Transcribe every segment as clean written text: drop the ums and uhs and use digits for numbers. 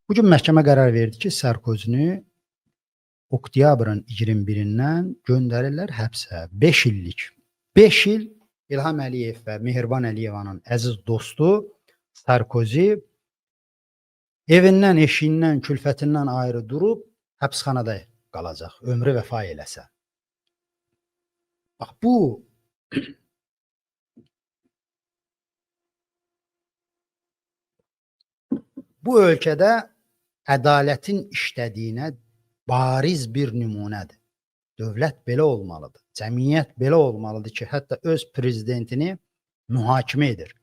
Bugün məhkəmə qərar verdi ki, Sarkozini oktyabrın 21-dən göndərirlər həbsə. 5 illik. 5 il İlham Əliyev və Mehriban Əliyevanın əziz dostu Sarkozi evindən, eşiyindən, külfətindən ayrı durub həbsxanada qalacaq, ömrü vəfa eləsə. Bax, bu ölkədə ədalətin işlədiyinə bariz bir nümunədir. Dövlət belə olmalıdır. Cəmiyyət belə olmalıdır ki, hətta öz prezidentini mühakimə edir.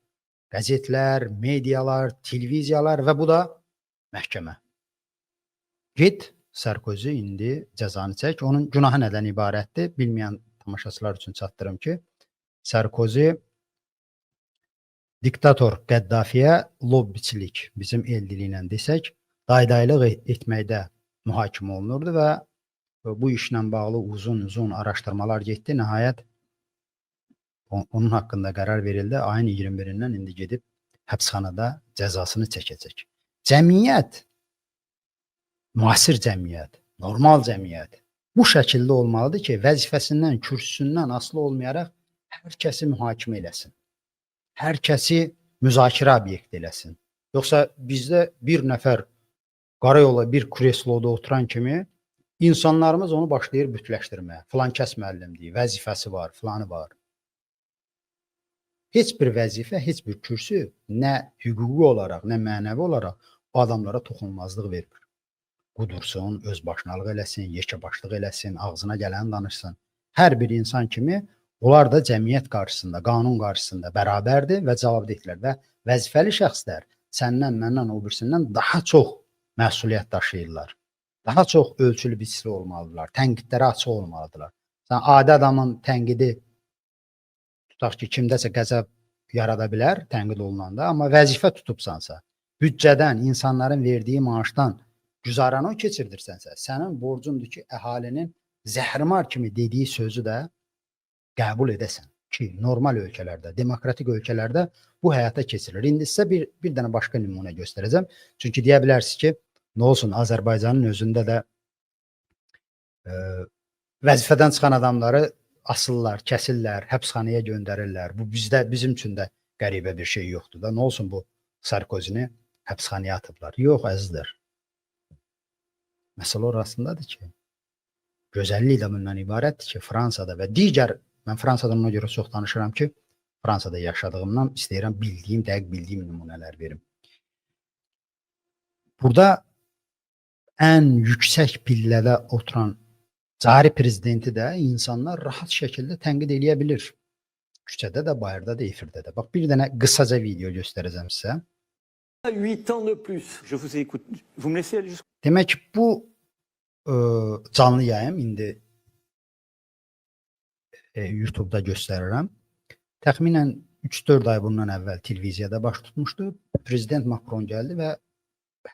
Qəzetlər, medialar, televiziyalar və bu da məhkəmə. Get, Sarkozi indi cəzanı çək. Onun günahı nədən ibarətdir? Bilməyən tamaşaçılar üçün çatdırım ki, Sarkozi diktator Qəddafiyə lobbiçilik, bizim eldiliylə desək, daydaylıq etməkdə mühakimə olunurdu və bu işlə bağlı uzun araşdırmalar getdi. Nəhayət onun haqqında qərar verildi. Ayın 21-dən indi gedib həbsxanada cəzasını çəkəcək. Cəmiyyət, müasir cəmiyyət, normal cəmiyyət bu şəkildə olmalıdır ki, vəzifəsindən, kürsüsündən asılı olmayaraq hər kəsi mühakimə eləsin. Hər kəsi müzakirə obyekti eləsin. Yoxsa bizdə bir nəfər qarayola bir kresloda oturan kimi insanlarımız onu başlayır bütləşdirməyə. Filan kəs müəllimdir, vəzifəsi var, filanı var. Heç bir vəzifə, heç bir kürsü nə hüquqi olaraq, nə mənəvi olaraq o adamlara toxunulmazlıq vermir. Qudursun, özbaşınalıq eləsin, yekəbaşlıq eləsin, ağzına gələni danışsın. Hər bir insan kimi onlar da cəmiyyət qarşısında, qanun qarşısında bərabərdir və cavabdehdirlər və vəzifəli şəxslər səndən, məndən, o birisindən daha çox məsuliyyət daşıyırlar. Daha çox ölçülü biçili olmalıdırlar, tənqidlərə açıq olmalıdırlar. Sən adi adamın tənqidi tutaq ki, kimdəsə qəzəb yarada bilər, tənqid olunanda, amma vəzifə tutubsansa, büdcədən, insanların verdiyi maaşdan güzaranı keçirdirsənsə, sənin borcundur ki, əhalinin zəhrimar kimi dediyi sözü də qəbul edəsən ki, normal ölkələrdə, demokratik ölkələrdə bu həyata keçirilir. İndi sizə bir dənə başqa nümunə göstərəcəm. Çünki deyə bilərsiniz ki, nə olsun, Azərbaycanın özündə də vəzifədən çıxan adamları asırlar, kəsirlər, həbsxanaya göndərirlər. Bu bizim üçün də qəribə bir şey yoxdur da. Nə olsun, bu Sarkozini həbsxanaya atıblar. Yox, əzizlər. Məsələ orasındadır ki, gözəllik də bundan ibarətdir ki, Fransada və digər, mən Fransadan ona görə çox danışıram ki, Fransada yaşadığımdan istəyirəm bildiyim, dəqiq bildiyim nümunələr verim. Burada ən yüksək pillədə oturan cari prezidenti də insanlar rahat şəkildə tənqid eləyə bilir. Küçədə də, bayırda da, efirdə də. Bax, bir dənə qısaca video göstərəcəm sizə. 8 ans de plus. Je vous écoute. Vous me laissez aller jusqu'au... Demək, bu canlı yayım indi YouTube'da göstərirəm. Təxminən 3-4 ay bundan əvvəl televiziyada baş tutmuşdu. Prezident Macron gəldi və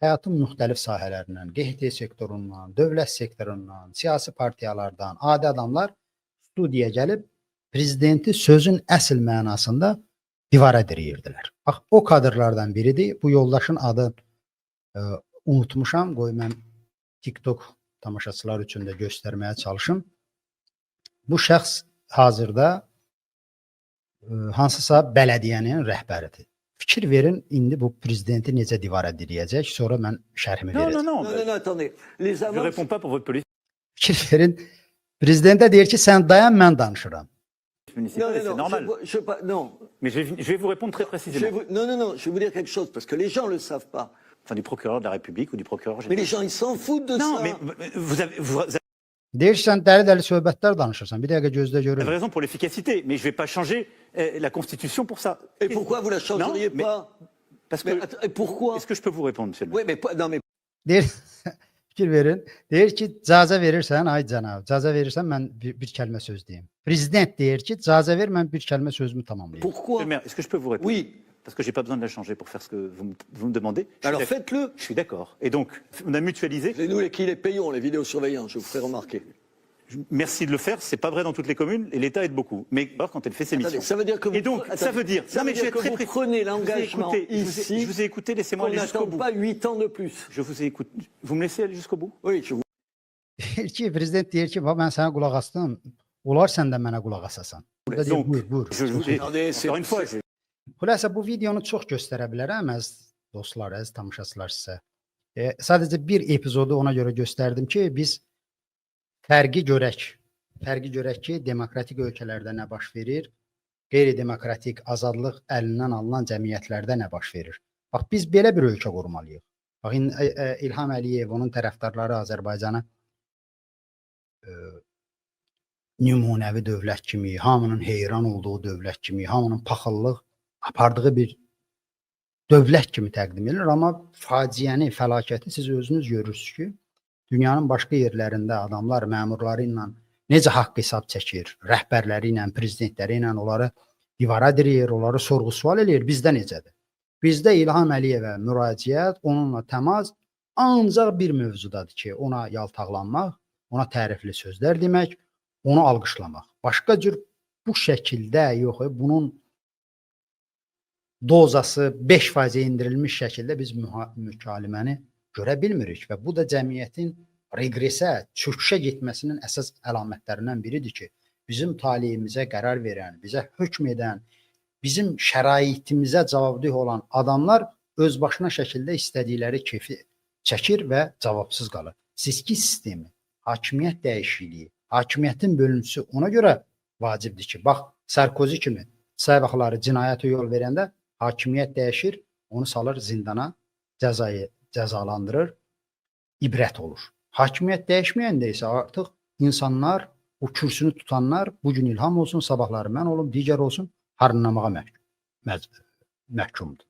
həyatın müxtəlif sahələrindən, QHT sektorundan, dövlət sektorundan, siyasi partiyalardan, adi adamlar studiyaya gəlib prezidenti sözün əsl mənasında divara diriyirdilər. Bax, o kadrlardan biridir. Bu yoldaşın adı unutmuşam. Qoy mən TikTok tamaşaçılar üçün də göstərməyə çalışım. Bu şəxs hazırda hansısa bələdiyyənin rəhbəridir. Fikir verin, indi bu prezidenti necə divara diriyəcək, sonra mən şərhimi verəcəm. Non, attendez. Les amendes... Je réponds pas pour votre police Fikir verin, prezidentə deyir ki, sən dayan, mən danışıram. municipale, c'est normal. Non. Mais je vais vous répondre très précisément. Non, je vais vous dire quelque chose, parce que les gens ne le savent pas. Enfin, du procureur de la République ou du procureur général. Mais les gens, ils s'en foutent de ça. Non, mais vous avez... Deyir ki, sən dəli-dəli söhbətlər danışırsan. Bir dəqiqə gözlə görürüm. Vous avez raison pour l'efficacité, mais je ne vais pas changer la Constitution pour ça. Et pourquoi vous la changeriez pas? Parce que... Et pourquoi? Est-ce que je peux vous répondre, monsieur le maire? Oui, mais... Non, mais... Deyir, fikir verin. Deyir ki, icazə verirsən, ay cənab, icazə verirsən, mən bir kəlmə söz deyim. Prezident deyir ki, icazə ver, mən bir kəlmə sözümü tamamlayayım. Pourquoi? Monsieur le maire, est-ce que je peux vous répondre? Oui. Parce que je n'ai pas besoin de la changer pour faire ce que vous me demandez. Alors faites-le. Je suis d'accord. Et donc, on a mutualisé. C'est nous qui les payons, les vidéosurveillants, je vous ferai remarquer. merci de le faire, c'est pas vrai dans toutes les communes, et l'État aide beaucoup. Mais quand elle fait ses missions. Ça veut dire que vous, et donc, ça veut dire que vous prenez l'engagement ici. Je vous ai écouté, laissez-moi aller jusqu'au bout. Pas 8 ans de plus. Je vous ai écouté. Vous me laissez aller jusqu'au bout? Oui, je vous. Prezident deyir ki, ben sana qulaq asdım. Olar sən də mənə qulaq asasan. Donc, buyur. encore une fois, Xülasə bu videonu çox göstərə bilərəm əziz dostlar, əziz tamaşaçılar sizə. Sadəcə bir epizodu ona görə göstərdim ki, biz fərqi görək. Fərqi görək ki, demokratik ölkələrdə nə baş verir, qeyri-demokratik azadlıq əlindən alınan cəmiyyətlərdə nə baş verir. Bax, biz belə bir ölkə qurmalıyıq. Bax, İlham Əliyev, onun tərəfdarları Azərbaycanı nümunəvi dövlət kimi, hamının heyran olduğu dövlət kimi, hamının paxıllıq apardığı bir dövlət kimi təqdim edilir. Amma faciəni, fəlakəti siz özünüz görürsünüz ki, dünyanın başqa yerlərində adamlar məmurları ilə necə haqq hesab çəkir, rəhbərləri ilə, prezidentləri ilə onları divara dirəyir, onları sorğu-sual eləyir. Bizdə necədir? Bizdə İlham Əliyevə müraciət, onunla təmas ancaq bir mövzudadır ki, ona yaltaqlanmaq, ona tərifli sözlər demək, onu alqışlamaq. Başqa cür bu şəkildə yox, bunun dozası 5% endirilmiş şəkildə biz mükaliməni görə bilmirik və bu da cəmiyyətin regresə, çöküşə getməsinin əsas əlamətlərindən biridir ki, bizim taleyimizə qərar verən, bizə hökm edən, bizim şəraitimizə cavabdeh olan adamlar özbaşına şəkildə istədikləri keyfi çəkir və cavabsız qalır. Seçki sistemi, hakimiyyət dəyişikliyi, hakimiyyətin bölüntüsü ona görə vacibdir ki, bax, Sarkozy kimi say vaxtları cinayətə yol verəndə hakimiyyət dəyişir, onu salır zindana, cəzalandırır, ibrət olur. Hakimiyyət dəyişməyəndə isə artıq insanlar, o kürsünü tutanlar, bugün İlham olsun, sabahları mən olum, digər olsun, harınlamağa məhkumdur.